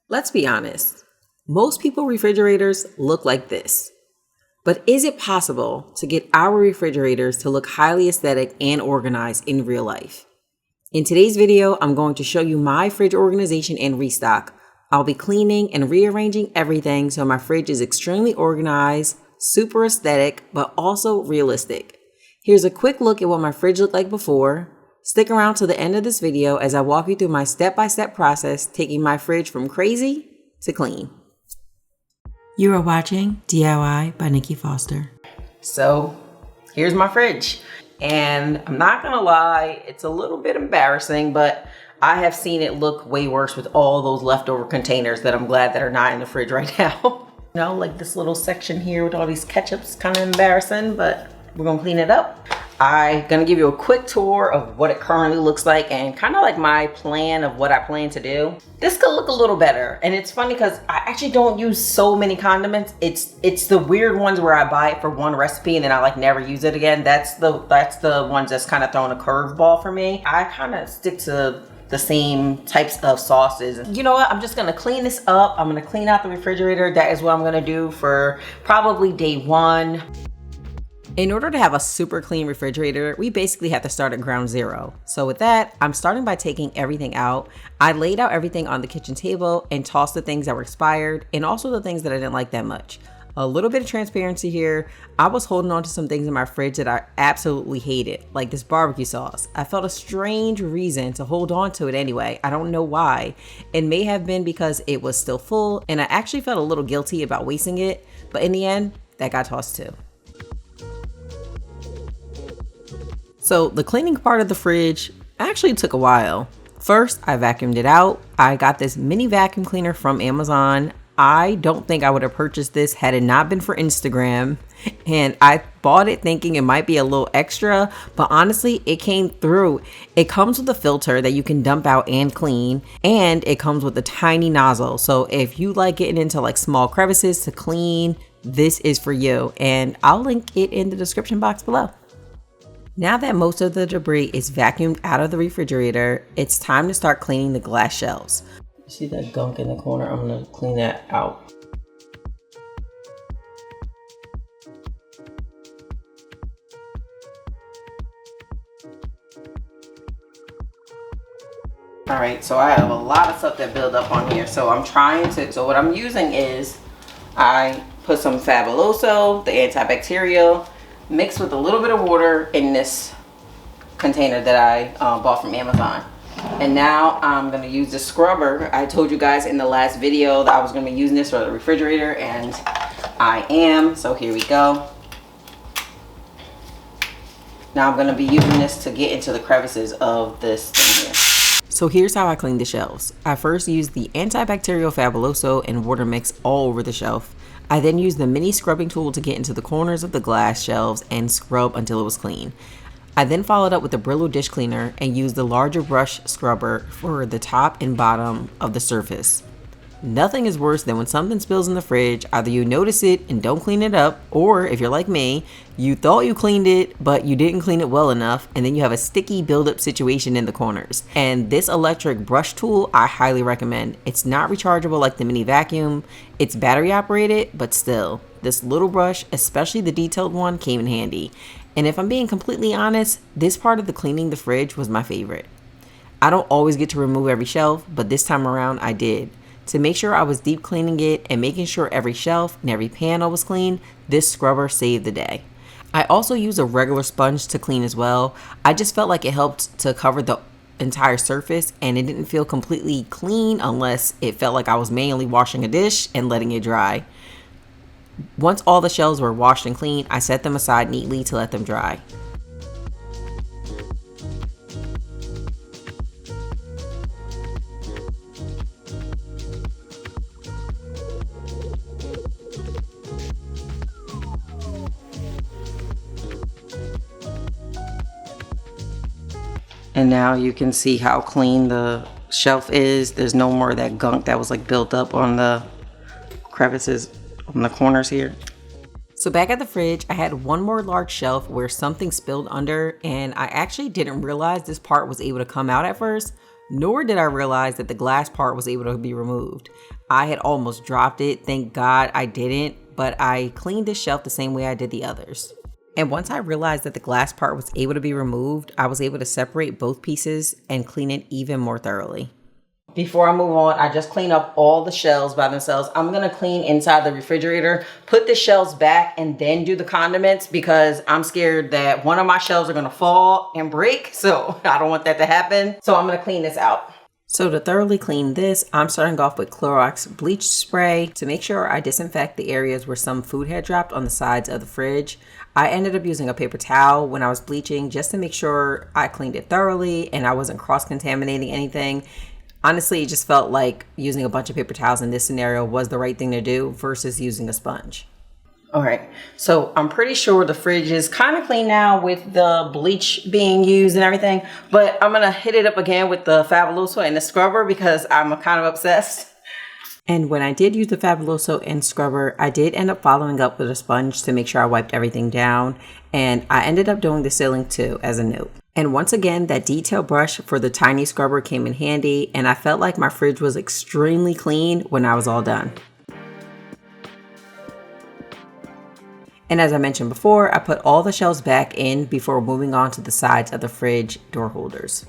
Let's be honest, most people's refrigerators look like this. But is it possible to get our refrigerators to look highly aesthetic and organized in real life? In today's video, I'm going to show you my fridge organization and restock. I'll be cleaning and rearranging everything so my fridge is extremely organized, super aesthetic, but also realistic. Here's a quick look at what my fridge looked like before. Stick around to the end of this video as I walk you through my step-by-step process taking my fridge from crazy to clean. You are watching DIY by Nikki Foster. So here's my fridge, and I'm not gonna lie, it's a little bit embarrassing, but I have seen it look way worse with all those leftover containers that I'm glad that are not in the fridge right now. You know, like this little section here with all these ketchups, kind of embarrassing, but we're gonna clean it up. I'm gonna give you a quick tour of what it currently looks like and kind of like my plan of what I plan to do. This could look a little better, and it's funny because I actually don't use so many condiments. It's the weird ones where I buy it for one recipe and then I like never use it again. That's the ones that's kind of throwing a curveball for me. I kind of stick to the same types of sauces. You know what? I'm just gonna clean this up. I'm gonna clean out the refrigerator. That is what I'm gonna do for probably day one. In order to have a super clean refrigerator, we basically have to start at ground zero. So with that, I'm starting by taking everything out. I laid out everything on the kitchen table and tossed the things that were expired and also the things that I didn't like that much. A little bit of transparency here. I was holding on to some things in my fridge that I absolutely hated, like this barbecue sauce. I felt a strange reason to hold on to it anyway. I don't know why. It may have been because it was still full and I actually felt a little guilty about wasting it, but in the end, that got tossed too. So the cleaning part of the fridge actually took a while. First, I vacuumed it out. I got this mini vacuum cleaner from Amazon. I don't think I would have purchased this had it not been for Instagram. And I bought it thinking it might be a little extra, but honestly, it came through. It comes with a filter that you can dump out and clean, and it comes with a tiny nozzle. So if you like getting into like small crevices to clean, this is for you. And I'll link it in the description box below. Now that most of the debris is vacuumed out of the refrigerator, it's time to start cleaning the glass shelves. You see that gunk in the corner? I'm gonna clean that out. All right, so I have a lot of stuff that build up on here. So what I'm using is, I put some Fabuloso, the antibacterial, mixed with a little bit of water in this container that I bought from Amazon. And now I'm gonna use the scrubber. I told you guys in the last video that I was gonna be using this for the refrigerator, and I am, so here we go. Now I'm gonna be using this to get into the crevices of this thing here. So here's how I clean the shelves. I first used the antibacterial Fabuloso and water mix all over the shelf. I then used the mini scrubbing tool to get into the corners of the glass shelves and scrub until it was clean. I then followed up with the Brillo dish cleaner and used the larger brush scrubber for the top and bottom of the surface. Nothing is worse than when something spills in the fridge. Either you notice it and don't clean it up, or if you're like me, you thought you cleaned it, but you didn't clean it well enough, and then you have a sticky buildup situation in the corners. And this electric brush tool, I highly recommend. It's not rechargeable like the mini vacuum. It's battery operated, but still, this little brush, especially the detailed one, came in handy. And if I'm being completely honest, this part of the cleaning the fridge was my favorite. I don't always get to remove every shelf, but this time around I did. To make sure I was deep cleaning it and making sure every shelf and every panel was clean, this scrubber saved the day. I also use a regular sponge to clean as well. I just felt like it helped to cover the entire surface and it didn't feel completely clean unless it felt like I was manually washing a dish and letting it dry. Once all the shelves were washed and clean, I set them aside neatly to let them dry. And now you can see how clean the shelf is. There's no more of that gunk that was like built up on the crevices on the corners here. So back at the fridge, I had one more large shelf where something spilled under, and I actually didn't realize this part was able to come out at first. Nor did I realize that the glass part was able to be removed. I had almost dropped it. Thank God I didn't, but I cleaned this shelf the same way I did the others. And once I realized that the glass part was able to be removed, I was able to separate both pieces and clean it even more thoroughly. Before I move on, I just clean up all the shelves by themselves. I'm gonna clean inside the refrigerator, put the shelves back, and then do the condiments because I'm scared that one of my shelves are gonna fall and break. So I don't want that to happen. So I'm gonna clean this out. So to thoroughly clean this, I'm starting off with Clorox bleach spray to make sure I disinfect the areas where some food had dropped on the sides of the fridge. I ended up using a paper towel when I was bleaching just to make sure I cleaned it thoroughly and I wasn't cross-contaminating anything. Honestly, it just felt like using a bunch of paper towels in this scenario was the right thing to do versus using a sponge. All right, so I'm pretty sure the fridge is kind of clean now with the bleach being used and everything, but I'm gonna hit it up again with the Fabuloso and the scrubber because I'm kind of obsessed. And when I did use the Fabuloso and scrubber, I did end up following up with a sponge to make sure I wiped everything down. And I ended up doing the ceiling too as a note. And once again, that detail brush for the tiny scrubber came in handy, and I felt like my fridge was extremely clean when I was all done. And as I mentioned before, I put all the shelves back in before moving on to the sides of the fridge door holders.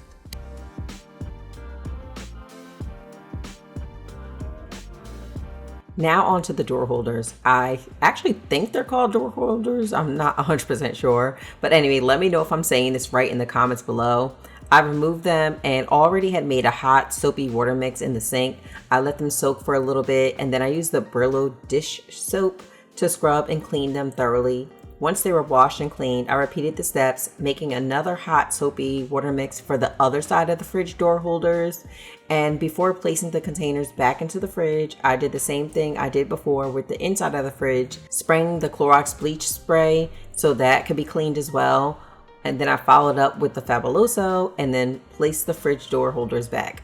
Now onto the door holders. I actually think they're called door holders. I'm not 100% sure. But anyway, let me know if I'm saying this right in the comments below. I removed them and already had made a hot soapy water mix in the sink. I let them soak for a little bit and then I used the Brillo dish soap to scrub and clean them thoroughly. Once they were washed and cleaned, I repeated the steps, making another hot soapy water mix for the other side of the fridge door holders. And before placing the containers back into the fridge, I did the same thing I did before with the inside of the fridge, spraying the Clorox bleach spray so that could be cleaned as well. And then I followed up with the Fabuloso and then placed the fridge door holders back.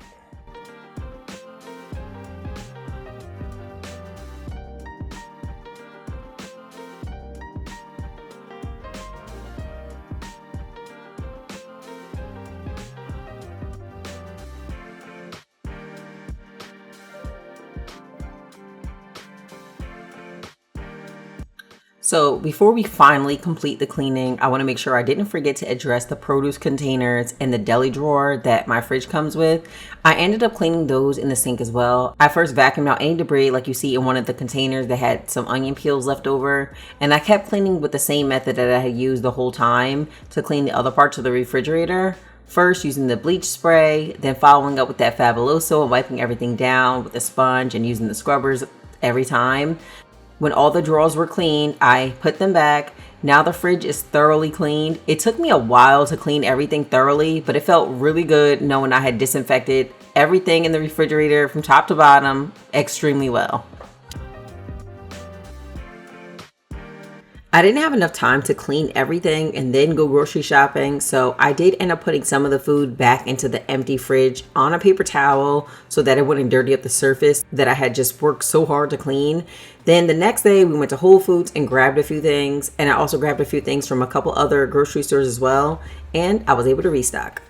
So before we finally complete the cleaning, I want to make sure I didn't forget to address the produce containers and the deli drawer that my fridge comes with. I ended up cleaning those in the sink as well. I first vacuumed out any debris like you see in one of the containers that had some onion peels left over. And I kept cleaning with the same method that I had used the whole time to clean the other parts of the refrigerator. First using the bleach spray, then following up with that Fabuloso and wiping everything down with a sponge and using the scrubbers every time. When all the drawers were clean, I put them back. Now the fridge is thoroughly cleaned. It took me a while to clean everything thoroughly, but it felt really good knowing I had disinfected everything in the refrigerator from top to bottom extremely well. I didn't have enough time to clean everything and then go grocery shopping, so I did end up putting some of the food back into the empty fridge on a paper towel so that it wouldn't dirty up the surface that I had just worked so hard to clean. Then the next day we went to Whole Foods and grabbed a few things, and I also grabbed a few things from a couple other grocery stores as well, and I was able to restock.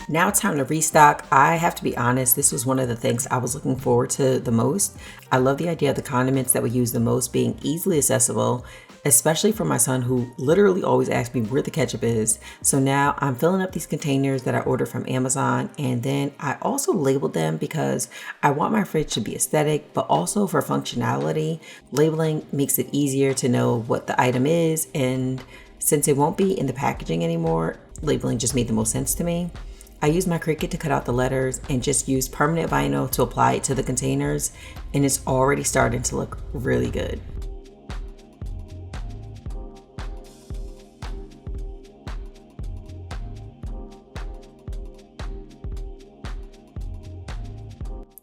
Now it's time to restock. I have to be honest, this was one of the things I was looking forward to the most. I love the idea of the condiments that we use the most being easily accessible, especially for my son who literally always asks me where the ketchup is. So now I'm filling up these containers that I ordered from Amazon, and then I also labeled them because I want my fridge to be aesthetic, but also for functionality. Labeling makes it easier to know what the item is, and since it won't be in the packaging anymore, labeling just made the most sense to me. I used my Cricut to cut out the letters and just used permanent vinyl to apply it to the containers, and it's already starting to look really good.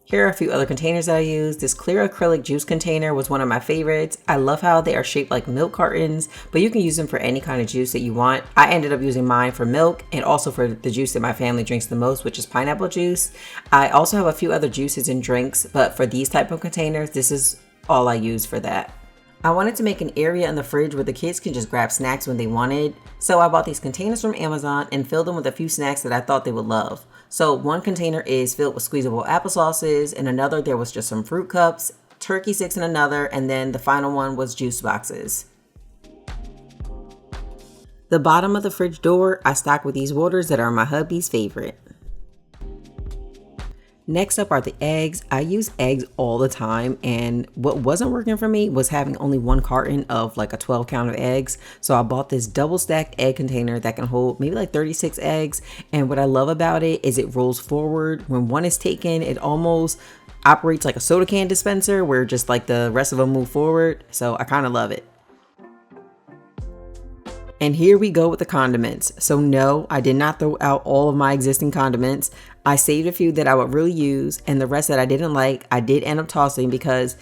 Here are a few other containers that I used. This clear acrylic juice container was one of my favorites. I love how they are shaped like milk cartons, but you can use them for any kind of juice that you want. I ended up using mine for milk and also for the juice that my family drinks the most, which is pineapple juice. I also have a few other juices and drinks, but for these type of containers, this is all I use for that. I wanted to make an area in the fridge where the kids can just grab snacks when they wanted. So I bought these containers from Amazon and filled them with a few snacks that I thought they would love. So one container is filled with squeezable applesauces, and another there was just some fruit cups, turkey sticks in another, and then the final one was juice boxes. The bottom of the fridge door I stock with these waters that are my hubby's favorite. Next up are the eggs. I use eggs all the time, and what wasn't working for me was having only one carton of like a 12 count of eggs. So I bought this double stacked egg container that can hold maybe like 36 eggs. And what I love about it is it rolls forward. When one is taken, it almost operates like a soda can dispenser where just like the rest of them move forward. So I kind of love it. And here we go with the condiments. So no, I did not throw out all of my existing condiments. I saved a few that I would really use, and the rest that I didn't like, I did end up tossing because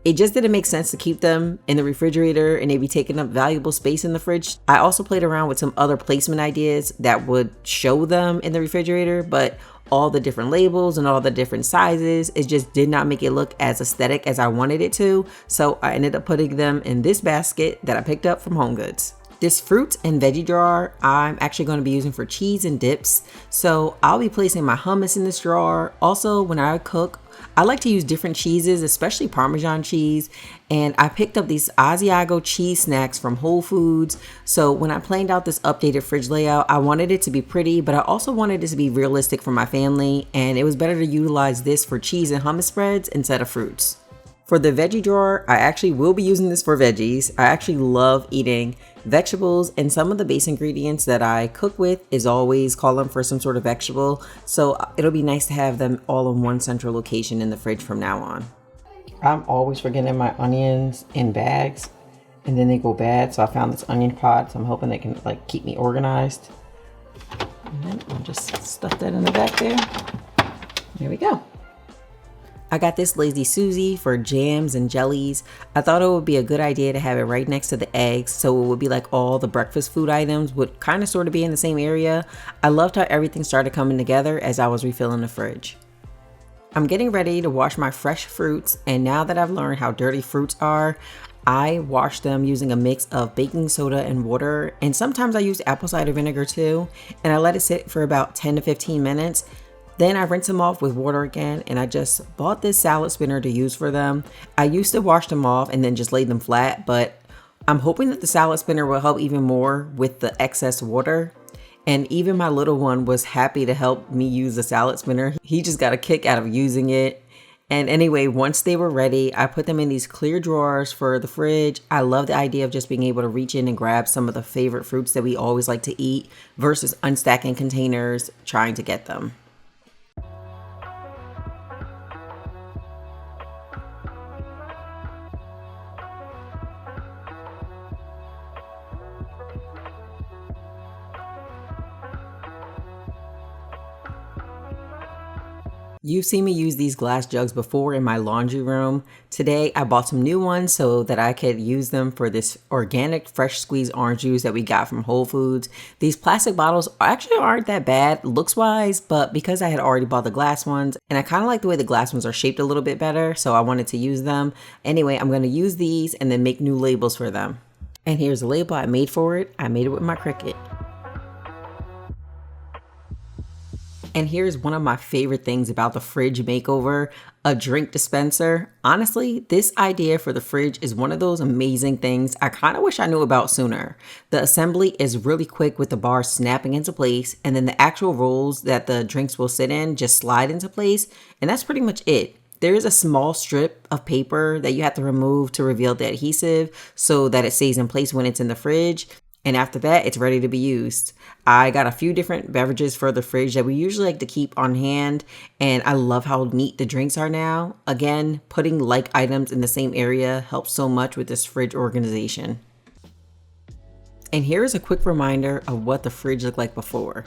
it just didn't make sense to keep them in the refrigerator and they'd be taking up valuable space in the fridge. I also played around with some other placement ideas that would show them in the refrigerator, but all the different labels and all the different sizes, it just did not make it look as aesthetic as I wanted it to. So I ended up putting them in this basket that I picked up from HomeGoods. This fruits and veggie drawer I'm actually going to be using for cheese and dips. So I'll be placing my hummus in this drawer. Also, when I cook, I like to use different cheeses, especially Parmesan cheese. And I picked up these Asiago cheese snacks from Whole Foods. So when I planned out this updated fridge layout, I wanted it to be pretty, but I also wanted it to be realistic for my family. And it was better to utilize this for cheese and hummus spreads instead of fruits. For the veggie drawer, I actually will be using this for veggies. I actually love eating vegetables, and some of the base ingredients that I cook with is always calling for some sort of vegetable. So it'll be nice to have them all in one central location in the fridge from now on. I'm always forgetting my onions in bags and then they go bad. So I found this onion pot. So I'm hoping they can like keep me organized. And then I'll just stuff that in the back there. There we go. I got this Lazy Susie for jams and jellies. I thought it would be a good idea to have it right next to the eggs, so it would be like all the breakfast food items would kind of sort of be in the same area. I loved how everything started coming together as I was refilling the fridge. I'm getting ready to wash my fresh fruits, and now that I've learned how dirty fruits are, I wash them using a mix of baking soda and water, and sometimes I use apple cider vinegar too, and I let it sit for about 10 to 15 minutes. Then I rinse them off with water again, and I just bought this salad spinner to use for them. I used to wash them off and then just lay them flat, but I'm hoping that the salad spinner will help even more with the excess water. And even my little one was happy to help me use the salad spinner. He just got a kick out of using it. And anyway, once they were ready, I put them in these clear drawers for the fridge. I love the idea of just being able to reach in and grab some of the favorite fruits that we always like to eat versus unstacking containers trying to get them. You've seen me use these glass jugs before in my laundry room. Today, I bought some new ones so that I could use them for this organic fresh squeezed orange juice that we got from Whole Foods. These plastic bottles actually aren't that bad looks wise, but because I had already bought the glass ones, and I kind of like the way the glass ones are shaped a little bit better, so I wanted to use them. Anyway, I'm going to use these and then make new labels for them. And here's the label I made for it. I made it with my Cricut. And here's one of my favorite things about the fridge makeover, a drink dispenser. Honestly, this idea for the fridge is one of those amazing things I kind of wish I knew about sooner. The assembly is really quick with the bars snapping into place, and then the actual rolls that the drinks will sit in just slide into place, and that's pretty much it. There is a small strip of paper that you have to remove to reveal the adhesive so that it stays in place when it's in the fridge. And after that, it's ready to be used. I got a few different beverages for the fridge that we usually like to keep on hand. And I love how neat the drinks are now. Again, putting like items in the same area helps so much with this fridge organization. And here's a quick reminder of what the fridge looked like before.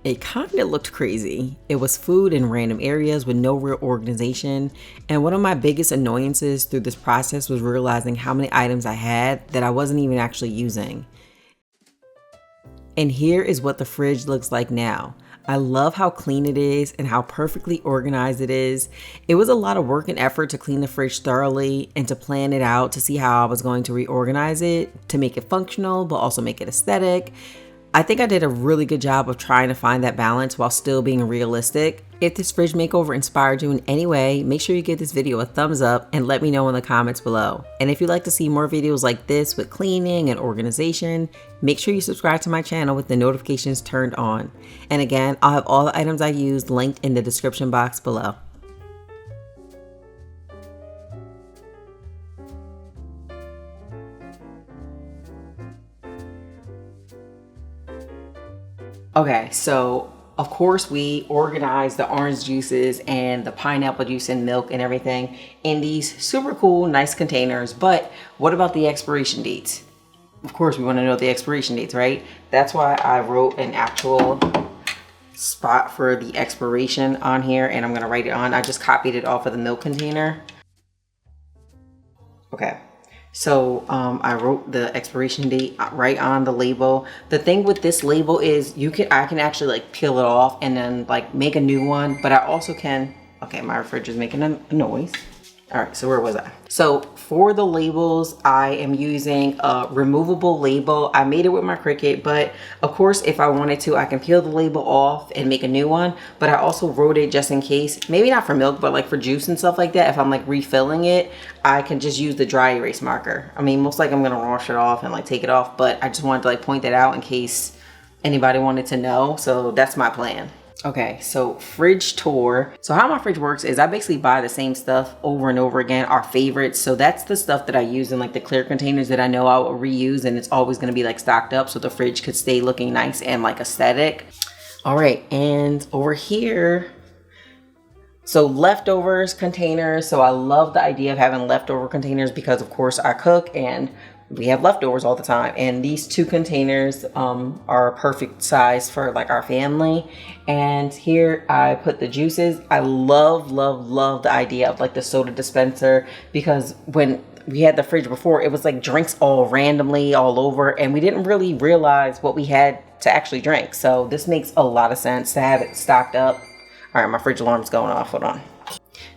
It kind of looked crazy. It was food in random areas with no real organization. And one of my biggest annoyances through this process was realizing how many items I had that I wasn't even actually using. And here is what the fridge looks like now. I love how clean it is and how perfectly organized it is. It was a lot of work and effort to clean the fridge thoroughly and to plan it out to see how I was going to reorganize it to make it functional, but also make it aesthetic. I think I did a really good job of trying to find that balance while still being realistic. If this fridge makeover inspired you in any way, make sure you give this video a thumbs up and let me know in the comments below. And if you'd like to see more videos like this with cleaning and organization, make sure you subscribe to my channel with the notifications turned on. And again, I'll have all the items I used linked in the description box below. Okay, so of course we organized the orange juices and the pineapple juice and milk and everything in these super cool, nice containers. But what about the expiration dates? Of course we want to know the expiration dates, right? That's why I wrote an actual spot for the expiration on here, and I'm going to write it on. I just copied it off of the milk container. Okay. So I wrote the expiration date right on the label. The thing with this label is I can actually like peel it off and then like make a new one, but I also can, okay, my fridge is making a noise. All right, so where was I? So for the labels, I am using a removable label. I made it with my Cricut, but of course, if I wanted to, I can peel the label off and make a new one. But I also wrote it just in case, maybe not for milk, but like for juice and stuff like that. If I'm like refilling it, I can just use the dry erase marker. I mean, most likely I'm gonna wash it off and like take it off, but I just wanted to like point that out in case anybody wanted to know. So that's my plan. Okay, so fridge tour. So how my fridge works is I basically buy the same stuff over and over again, our favorites. So that's the stuff that I use in like the clear containers that I know I will reuse, and it's always gonna be like stocked up so the fridge could stay looking nice and like aesthetic. All right, and over here, so leftovers containers. So I love the idea of having leftover containers because of course I cook and we have leftovers all the time, and these two containers are a perfect size for like our family. And here I put the juices. I love the idea of like the soda dispenser, because when we had the fridge before, it was like drinks all randomly all over and we didn't really realize what we had to actually drink. So this makes a lot of sense to have it stocked up. All right, my fridge alarm's going off, hold on.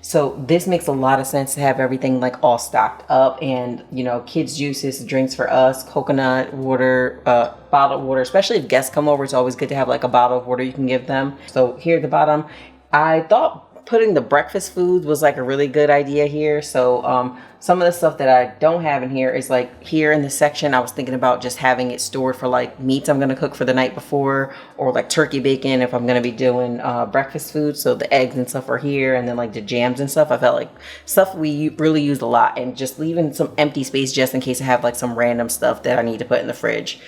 So this makes a lot of sense to have everything like all stocked up, and you know, kids juices, drinks for us, coconut water, bottled water, especially if guests come over, it's always good to have like a bottle of water you can give them. So here at the bottom, I thought putting the breakfast foods was like a really good idea here. So some of the stuff that I don't have in here is like here in this section, I was thinking about just having it stored for like meats I'm gonna cook for the night before, or like turkey bacon if I'm gonna be doing breakfast food. So the eggs and stuff are here, and then like the jams and stuff. I felt like stuff we really used a lot, and just leaving some empty space just in case I have like some random stuff that I need to put in the fridge.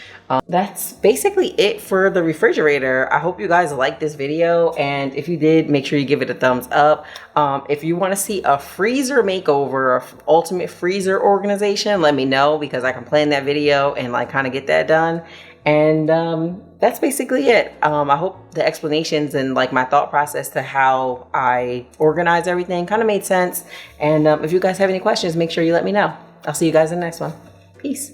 That's basically it for the refrigerator. I hope you guys liked this video, and if you did, make sure you give it a thumbs up. If you want to see a freezer makeover, ultimate freezer organization, let me know, because I can plan that video and like kind of get that done. And that's basically it. I hope the explanations and like my thought process to how I organize everything kind of made sense. And if you guys have any questions, make sure you let me know. I'll see you guys in the next one. Peace.